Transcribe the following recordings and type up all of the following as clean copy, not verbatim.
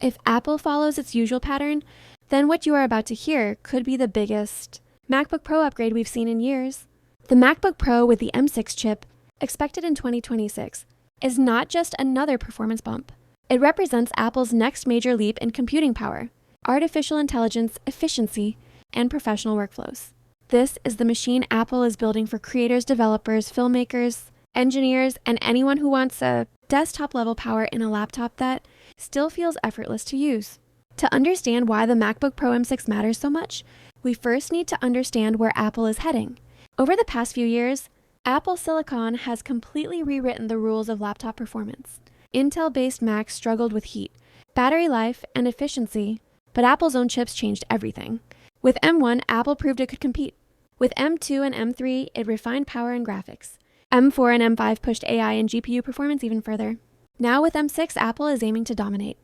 If Apple follows its usual pattern, then what you are about to hear could be the biggest MacBook Pro upgrade we've seen in years. The MacBook Pro with the M6 chip, expected in 2026, is not just another performance bump. It represents Apple's next major leap in computing power, artificial intelligence, efficiency, and professional workflows. This is the machine Apple is building for creators, developers, filmmakers, engineers, and anyone who wants a desktop-level power in a laptop that still feels effortless to use. To understand why the MacBook Pro M6 matters so much, we first need to understand where Apple is heading. Over the past few years, Apple Silicon has completely rewritten the rules of laptop performance. Intel-based Macs struggled with heat, battery life, and efficiency, but Apple's own chips changed everything. With M1, Apple proved it could compete. With M2 and M3, it refined power and graphics. M4 and M5 pushed AI and GPU performance even further. Now with M6, Apple is aiming to dominate.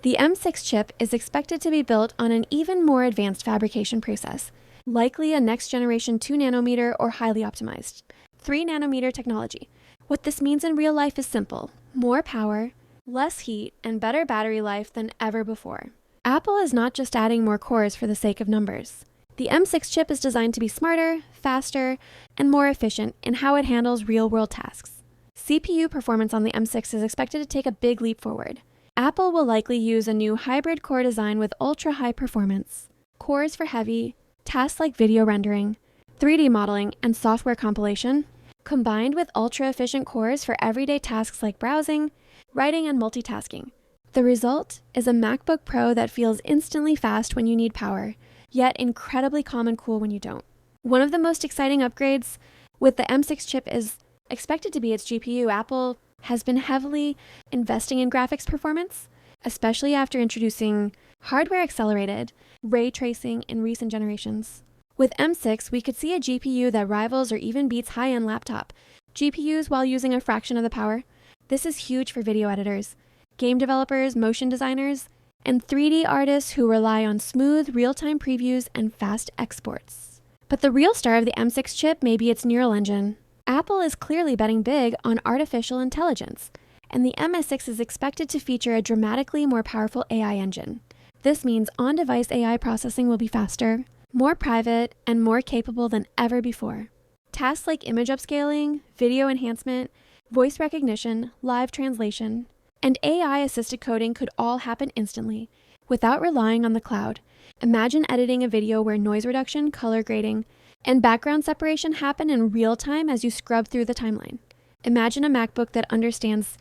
The M6 chip is expected to be built on an even more advanced fabrication process, likely a next-generation 2nm or highly optimized 3nm technology. What this means in real life is simple: more power, less heat, and better battery life than ever before. Apple is not just adding more cores for the sake of numbers. The M6 chip is designed to be smarter, faster, and more efficient in how it handles real-world tasks. CPU performance on the M6 is expected to take a big leap forward. Apple will likely use a new hybrid core design with ultra-high performance, cores for heavy tasks like video rendering, 3D modeling, and software compilation, combined with ultra-efficient cores for everyday tasks like browsing, writing, and multitasking. The result is a MacBook Pro that feels instantly fast when you need power, yet incredibly calm and cool when you don't. One of the most exciting upgrades with the M6 chip is expected to be its GPU. Apple has been heavily investing in graphics performance, especially after introducing hardware-accelerated ray tracing in recent generations. With M6, we could see a GPU that rivals or even beats high-end laptop GPUs while using a fraction of the power. This is huge for video editors, game developers, motion designers, and 3D artists who rely on smooth, real-time previews and fast exports. But the real star of the M6 chip may be its neural engine. Apple is clearly betting big on artificial intelligence, and the MS6 is expected to feature a dramatically more powerful AI engine. This means on-device AI processing will be faster, more private, and more capable than ever before. Tasks like image upscaling, video enhancement, voice recognition, live translation, and AI-assisted coding could all happen instantly, without relying on the cloud. Imagine editing a video where noise reduction, color grading, and background separation happen in real time as you scrub through the timeline. Imagine a MacBook that understands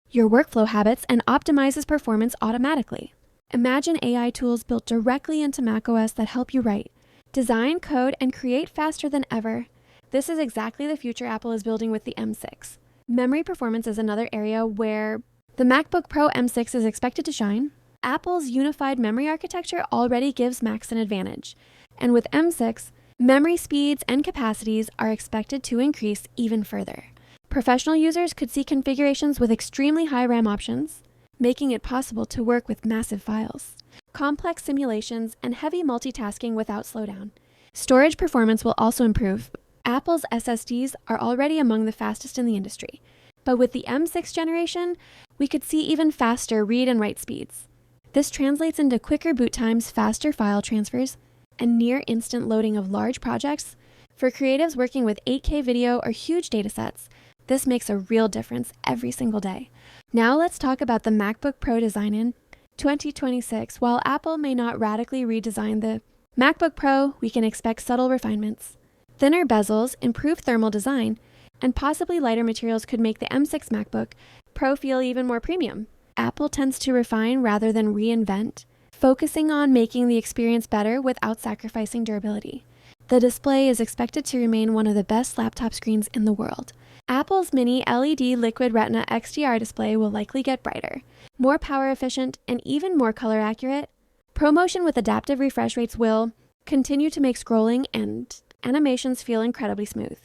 your workflow habits and optimizes performance automatically. Imagine AI tools built directly into macOS that help you write, design, code, and create faster than ever. This is exactly the future Apple is building with the M6. Memory performance is another area where the MacBook Pro M6 is expected to shine. Apple's unified memory architecture already gives Macs an advantage, and with M6, memory speeds and capacities are expected to increase even further. Professional users could see configurations with extremely high RAM options, making it possible to work with massive files, complex simulations, and heavy multitasking without slowdown. Storage performance will also improve. Apple's SSDs are already among the fastest in the industry, but with the M6 generation, we could see even faster read and write speeds. This translates into quicker boot times, faster file transfers, and near-instant loading of large projects. For creatives working with 8K video or huge datasets, this makes a real difference every single day. Now let's talk about the MacBook Pro design in 2026. While Apple may not radically redesign the MacBook Pro, we can expect subtle refinements. Thinner bezels, improved thermal design, and possibly lighter materials could make the M6 MacBook Pro feel even more premium. Apple tends to refine rather than reinvent, focusing on making the experience better without sacrificing durability. The display is expected to remain one of the best laptop screens in the world. Apple's mini LED Liquid Retina XDR display will likely get brighter, more power efficient, and even more color accurate. ProMotion with adaptive refresh rates will continue to make scrolling and animations feel incredibly smooth.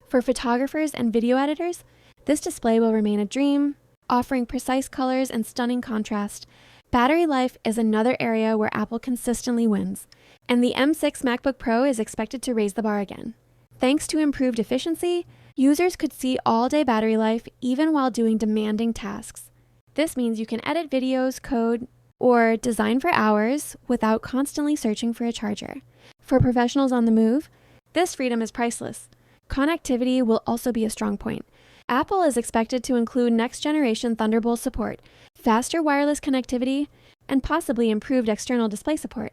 For photographers and video editors, this display will remain a dream, offering precise colors and stunning contrast. Battery life is another area where Apple consistently wins, and the M6 MacBook Pro is expected to raise the bar again. Thanks to improved efficiency, users could see all-day battery life even while doing demanding tasks. This means you can edit videos, code, or design for hours without constantly searching for a charger. For professionals on the move, this freedom is priceless. Connectivity will also be a strong point. Apple is expected to include next-generation Thunderbolt support, faster wireless connectivity, and possibly improved external display support.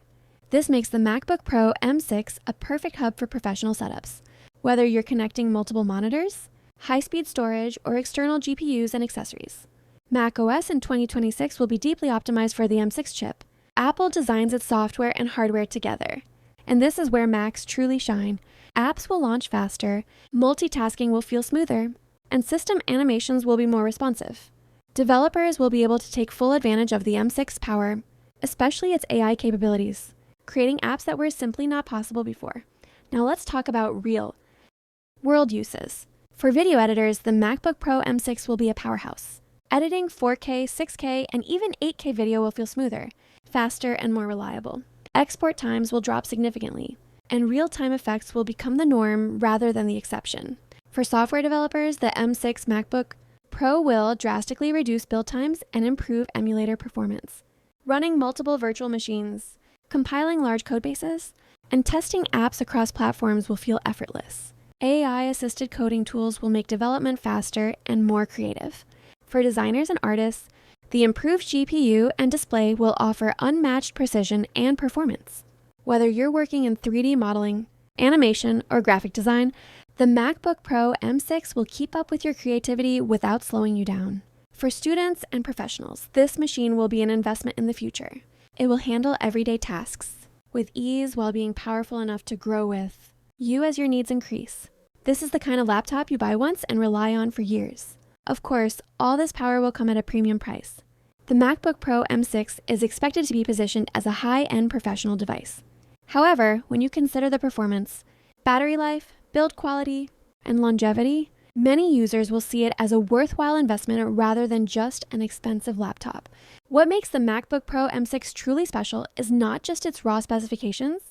This makes the MacBook Pro M6 a perfect hub for professional setups. Whether you're connecting multiple monitors, high-speed storage, or external GPUs and accessories. macOS in 2026 will be deeply optimized for the M6 chip. Apple designs its software and hardware together. And this is where Macs truly shine. Apps will launch faster, multitasking will feel smoother, and system animations will be more responsive. Developers will be able to take full advantage of the M6's power, especially its AI capabilities, creating apps that were simply not possible before. Now let's talk about real-world uses. For video editors, the MacBook Pro M6 will be a powerhouse. Editing 4K, 6K, and even 8K video will feel smoother, faster, and more reliable. Export times will drop significantly, and real-time effects will become the norm rather than the exception. For software developers, the M6 MacBook Pro will drastically reduce build times and improve emulator performance. Running multiple virtual machines, compiling large codebases, and testing apps across platforms will feel effortless. AI-assisted coding tools will make development faster and more creative. For designers and artists, the improved GPU and display will offer unmatched precision and performance. Whether you're working in 3D modeling, animation, or graphic design, the MacBook Pro M6 will keep up with your creativity without slowing you down. For students and professionals, this machine will be an investment in the future. It will handle everyday tasks with ease while being powerful enough to grow with you as your needs increase. This is the kind of laptop you buy once and rely on for years. Of course, all this power will come at a premium price. The MacBook Pro M6 is expected to be positioned as a high-end professional device. However, when you consider the performance, battery life, build quality, and longevity, many users will see it as a worthwhile investment rather than just an expensive laptop. What makes the MacBook Pro M6 truly special is not just its raw specifications,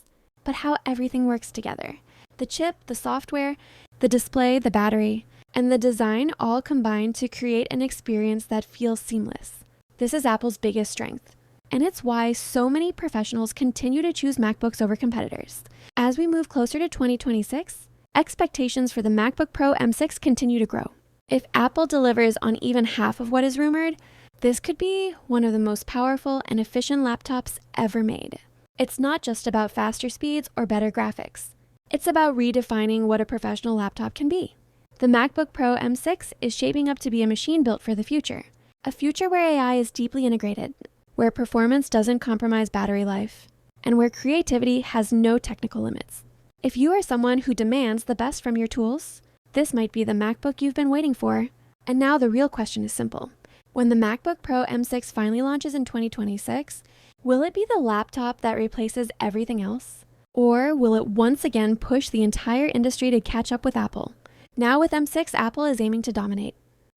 but how everything works together. The chip, the software, the display, the battery, and the design all combine to create an experience that feels seamless. This is Apple's biggest strength, and it's why so many professionals continue to choose MacBooks over competitors. As we move closer to 2026, expectations for the MacBook Pro M6 continue to grow. If Apple delivers on even half of what is rumored, this could be one of the most powerful and efficient laptops ever made. It's not just about faster speeds or better graphics. It's about redefining what a professional laptop can be. The MacBook Pro M6 is shaping up to be a machine built for the future. A future where AI is deeply integrated, where performance doesn't compromise battery life, and where creativity has no technical limits. If you are someone who demands the best from your tools, this might be the MacBook you've been waiting for. And now the real question is simple. When the MacBook Pro M6 finally launches in 2026, will it be the laptop that replaces everything else? Or will it once again push the entire industry to catch up with Apple? Now with M6, Apple is aiming to dominate.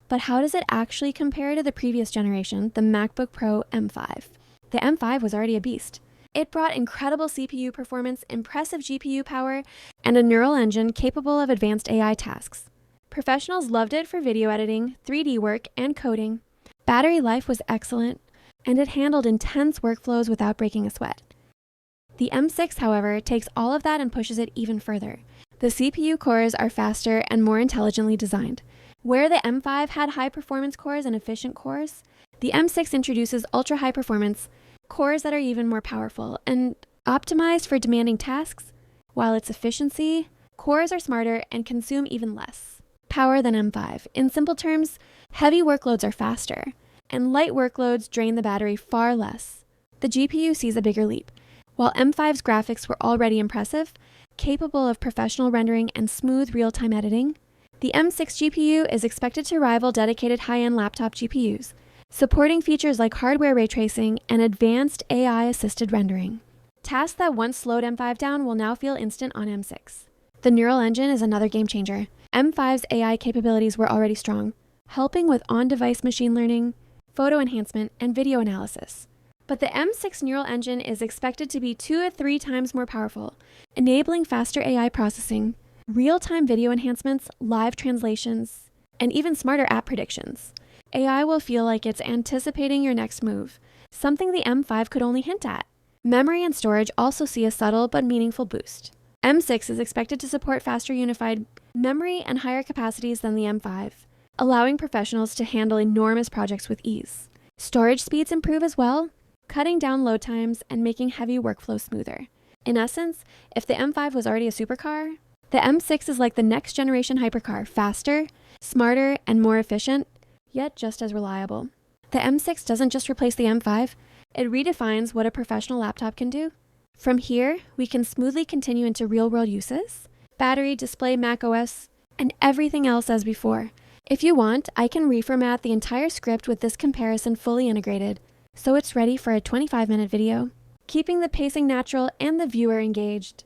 But how does it actually compare to the previous generation, the MacBook Pro M5? The M5 was already a beast. It brought incredible CPU performance, impressive GPU power, and a neural engine capable of advanced AI tasks. Professionals loved it for video editing, 3D work, and coding. Battery life was excellent, and it handled intense workflows without breaking a sweat. The M6, however, takes all of that and pushes it even further. The CPU cores are faster and more intelligently designed. Where the M5 had high-performance cores and efficient cores, the M6 introduces ultra-high performance cores that are even more powerful and optimized for demanding tasks, while its efficiency, cores are smarter and consume even less power than M5. In simple terms, heavy workloads are faster, and light workloads drain the battery far less. The GPU sees a bigger leap. While M5's graphics were already impressive, capable of professional rendering and smooth real-time editing, the M6 GPU is expected to rival dedicated high-end laptop GPUs, supporting features like hardware ray tracing and advanced AI-assisted rendering. Tasks that once slowed M5 down will now feel instant on M6. The neural engine is another game changer. M5's AI capabilities were already strong, helping with on-device machine learning, photo enhancement, and video analysis. But the M6 neural engine is expected to be 2 to 3 times more powerful, enabling faster AI processing, real-time video enhancements, live translations, and even smarter app predictions. AI will feel like it's anticipating your next move, something the M5 could only hint at. Memory and storage also see a subtle but meaningful boost. M6 is expected to support faster unified memory and higher capacities than the M5, allowing professionals to handle enormous projects with ease. Storage speeds improve as well, cutting down load times and making heavy workflow smoother. In essence, if the M5 was already a supercar, the M6 is like the next generation hypercar, faster, smarter, and more efficient, yet just as reliable. The M6 doesn't just replace the M5, it redefines what a professional laptop can do. From here, we can smoothly continue into real-world uses, battery, display, macOS, and everything else as before. If you want, I can reformat the entire script with this comparison fully integrated, so it's ready for a 25-minute video, keeping the pacing natural and the viewer engaged.